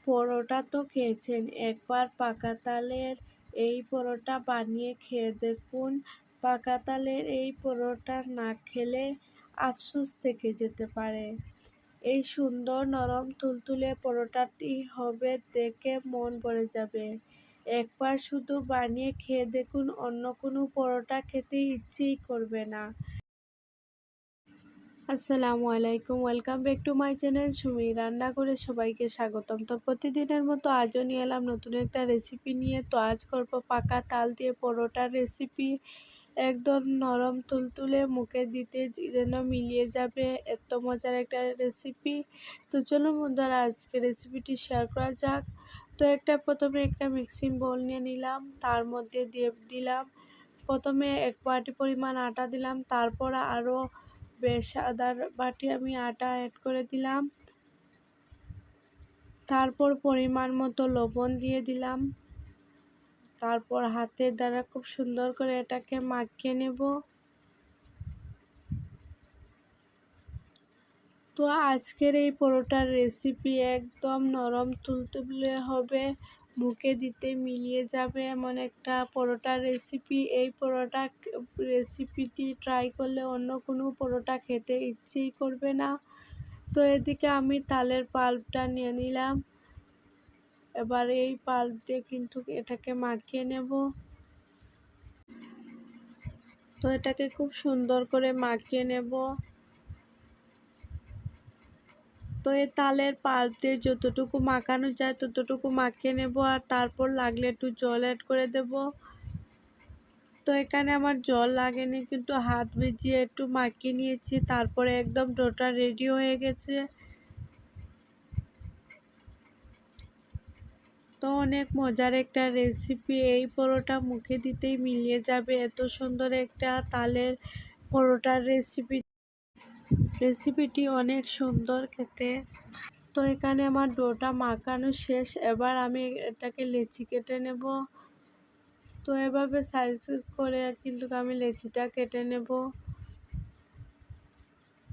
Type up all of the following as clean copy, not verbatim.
পরোটা তো খেয়েছেন, একবার পাকা তালের এই পরোটা বানিয়ে খেয়ে দেখুন। পাকা তালের এই পরোটা না খেলে আফসোস থেকে যেতে পারে। এই সুন্দর নরম তুলতুলে পরোটাটি হবে দেখে মন ভরে যাবে। একবার শুধু বানিয়ে খেয়ে দেখুন, অন্য কোনো পরোটা খেতে ইচ্ছেই করবে না। আসসালামু আলাইকুম, welcome back to my channel Sumi রান্না করে সবাইকে স্বাগতম। তো প্রতিদিনের মতো আজও নিয়ে এলাম নতুন একটা রেসিপি নিয়ে। তো আজ করব পাকা তাল দিয়ে পরোটার রেসিপি। একদম নরম তুলতুলে, মুখে দিতে যেন মিলিয়ে যাবে, এত মজার একটা রেসিপি। তো চলুন বন্ধুরা আজকে রেসিপিটি শেয়ার করা যাক। তো প্রথমে একটা মিক্সিং বোল নিয়ে নিলাম, তার মধ্যে দিয়ে দিলাম প্রথমে 1 বাটি পরিমাণ আটা দিলাম, তারপর আরও বেশ আদার বাটি আমি আটা অ্যাড করে দিলাম, তারপর পরিমাণ মতো লবণ দিয়ে দিলাম, তারপর হাতের দ্বারা খুব সুন্দর করে এটাকে মাখিয়ে নেব। তো আজকের এই পরোটার রেসিপি একদম নরম তুলতুলে হবে, মুখে দিতে মিলিয়ে যাবে এমন একটা পরোটার রেসিপি। এই পরোটা রেসিপিটি ট্রাই করলে অন্য কোনো পরোটা খেতে ইচ্ছেই করবে না। তো এদিকে আমি তালের পাল্পটা নিয়ে নিলাম, এবার এই পাল্প দিয়ে কিন্তু এটাকে মাখিয়ে নেব। তো এটাকে খুব সুন্দর করে মাখিয়ে নেব। তো এই তালের পাল্প দিয়ে যতটুকু মাখানো যায় ততটুকু মাখিয়ে নেব, আর তারপর লাগলে একটু জল অ্যাড করে দেব। তো এখানে আমার জল লাগেনি, কিন্তু হাত ভিজিয়ে একটু মাখিয়ে নিয়েছি, তারপরে একদম ডোটা রেডি হয়ে গেছে। তো অনেক মজার একটা রেসিপি, এই পরোটা মুখে দিতেই মিলিয়ে যাবে, এত সুন্দর একটা তালের পরোটার রেসিপিটি অনেক সুন্দর খেতে। তো এখানে আমার ডোটা মাখানো শেষ, এবার আমি এটাকে লেচি কেটে নেব। তো এভাবে সাইজ করে কিন্তু আমি লেচিটা কেটে নেব।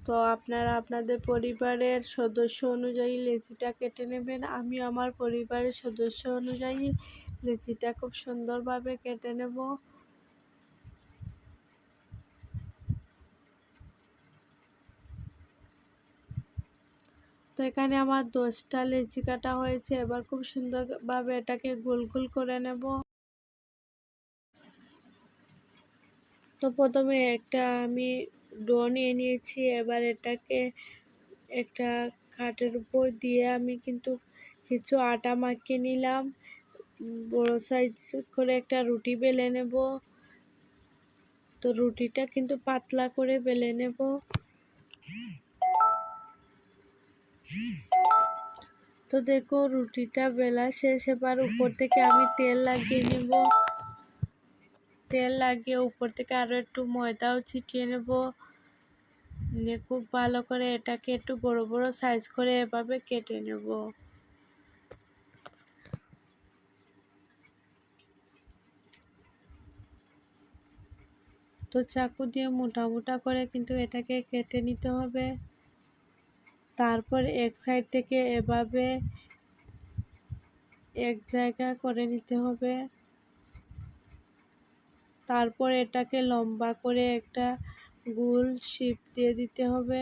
তো আপনারা আপনাদের পরিবারের সদস্য অনুযায়ী লেচিটা কেটে নেবেন। আমি আমার পরিবারের সদস্য অনুযায়ী লেচিটা খুব সুন্দরভাবে কেটে নেব। তো এখানে আমার 10টা লেচি কাটা হয়েছে, এবার খুব সুন্দরভাবে এটাকে গোল গোল করে নেব। তো প্রথমে আমি ডো নিয়ে নিয়েছি, এবার এটাকে একটা খাটের উপর দিয়ে আমি কিন্তু কিছু আটা মাখিয়ে নিলাম। বড় সাইজ করে একটা রুটি বেলে নেব। তো রুটিটা কিন্তু পাতলা করে বেলে নেব। তো দেখো রুটিটা বেলা শেষ, এবার উপর থেকে আমি তেল লাগিয়ে নেব। তেল লাগিয়ে উপর থেকে আরও একটু ময়দাও ছিটিয়ে নেব। নিয়ে খুব ভালো করে এটাকে একটু বড় বড় সাইজ করে এভাবে কেটে নেব। তো চাকু দিয়ে মোটা মোটা করে কিন্তু এটাকে কেটে নিতে হবে। তারপর এক সাইড থেকে এভাবে এক জায়গা করে নিতে হবে। তারপর এটাকে লম্বা করে একটা গোল শেপ দিয়ে দিতে হবে।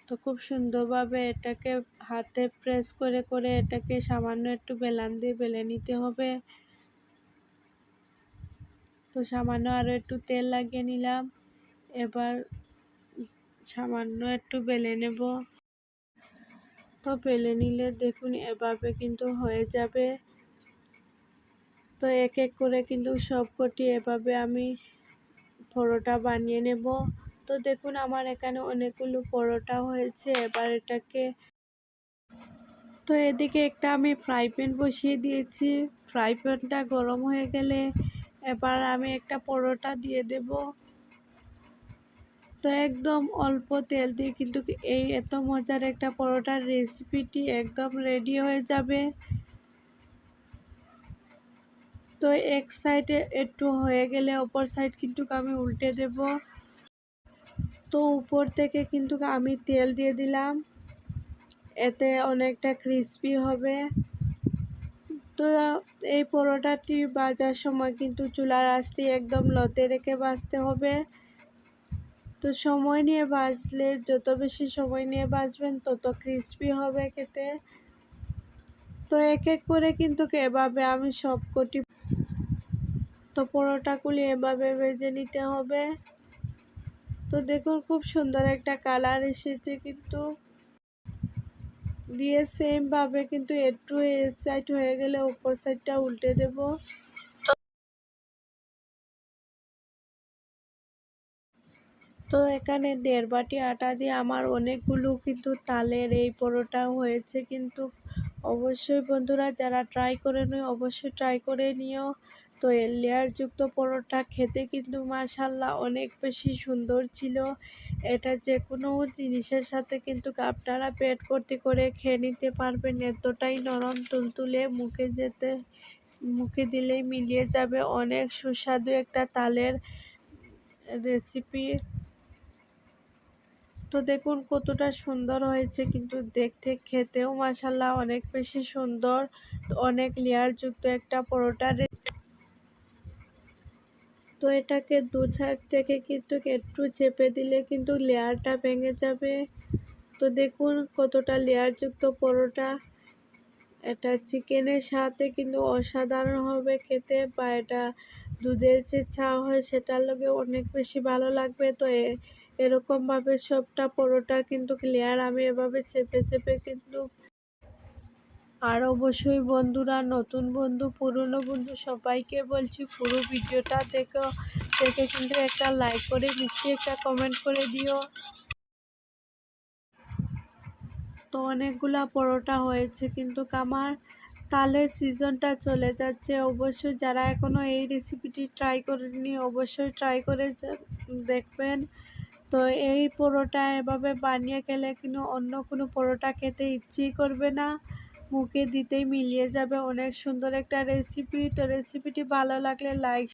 তো খুব সুন্দরভাবে এটাকে হাতে প্রেস করে করে এটাকে সামান্য একটু বেলান দিয়ে বেলে নিতে হবে। তো সামান্য আরও একটু তেল লাগিয়ে নিলাম, এবার সামান্য একটু বেলে নেব। তো বেলে নিলে দেখুন এভাবে কিন্তু হয়ে যাবে। তো এক এক করে কিন্তু সবকটি এভাবে আমি পরোটা বানিয়ে নেব। তো দেখুন আমার এখানে অনেকগুলো পরোটা হয়েছে, এবার এটাকে তো এদিকে একটা আমি ফ্রাই প্যান বসিয়ে দিয়েছি। ফ্রাই প্যানটা গরম হয়ে গেলে এবার আমি একটা পরোটা দিয়ে দেব। তো একদম অল্প তেল দিয়ে কিন্তু এই এত মজার একটা পরোটার রেসিপিটি একদম রেডি হয়ে যাবে। তো এক সাইডে একটু হয়ে গেলে অপর সাইড কিন্তু আমি উল্টে দেব। তো উপর থেকে কিন্তু আমি তেল দিয়ে দিলাম, এতে অনেকটা ক্রিস্পি হবে। তো এই পরোটাটি ভাজার সময় কিন্তু চুলার আঁচটি একদম লোতে রেখে ভাজতে হবে। তো সময় নিয়ে ভাজলে, যত বেশি সময় নিয়ে ভাজবেন তত ক্রিস্পি হবে খেতে। তো এক এক করে কিন্তু এভাবে আমি সবকটি পরোটাগুলি এভাবে ভেজে নিতে হবে। তো দেখুন খুব সুন্দর একটা কালার এসেছে কিন্তু। দিয়ে সেম ভাবে কিন্তু একটু এই সাইড হয়ে গেলে উপর সাইডটা উল্টে দেব। তো এখানে 1.5 বাটি আটা দিয়ে আমার অনেকগুলো কিন্তু তালের এই পরোটা হয়েছে কিন্তু। অবশ্যই বন্ধুরা যারা ট্রাই করে নিও, অবশ্যই ট্রাই করে নিও। তো এই লেয়ারযুক্ত পরোটা খেতে কিন্তু মাশাআল্লাহ অনেক বেশি সুন্দর ছিল। এটা যে কোনো জিনিসের সাথে কিন্তু আপনারা পেট ভর্তি করে খেয়ে নিতে পারবেন, এতটাই নরম তুলতুলে, মুখে দিলেই মিলিয়ে যাবে। অনেক সুস্বাদু একটা তালের রেসিপি। তো দেখুন কতটা সুন্দর হয়েছে কিন্তু দেখতে, খেতেও মাশাআল্লাহ অনেক বেশি সুন্দর। অনেক লেয়ারযুক্ত একটা পরোটা। তো এটাকে দু সাইড থেকে কিন্তু একটু চেপে দিলে কিন্তু লেয়ারটা ভেঙে যাবে। তো দেখুন কতটা লেয়ারযুক্ত পরোটা। এটা চিকেনের সাথে কিন্তু অসাধারণ হবে খেতে, বা এটা দুধের যে চা হয় সেটার লগে অনেক বেশি ভালো লাগবে। তো এরকমভাবে সবটা পরোটার কিন্তু লেয়ার আমি এভাবে চেপে চেপে কিন্তু। আর অবশ্যই বন্ধুরা, নতুন বন্ধু পুরনো বন্ধু সবাইকে বলছি পুরো ভিডিওটা দেখে কিন্তু একটা লাইক করে মিষ্টি একটা কমেন্ট করে দিও। তো অনেকগুলা পরোটা হয়েছে কিন্তু আমার তালের সিজনটা চলে যাচ্ছে। অবশ্যই যারা এখনও এই রেসিপিটি ট্রাই করেনি অবশ্যই ট্রাই করে দেখবেন। তো এই পরোটা এভাবে বানিয়ে খেলে কিন্তু অন্য কোনো পরোটা খেতে ইচ্ছেই করবে না, মুখে দিতেই মিলিয়ে যাবে। অনেক সুন্দর একটা রেসিপি। তো রেসিপিটি ভালো লাগলে লাইক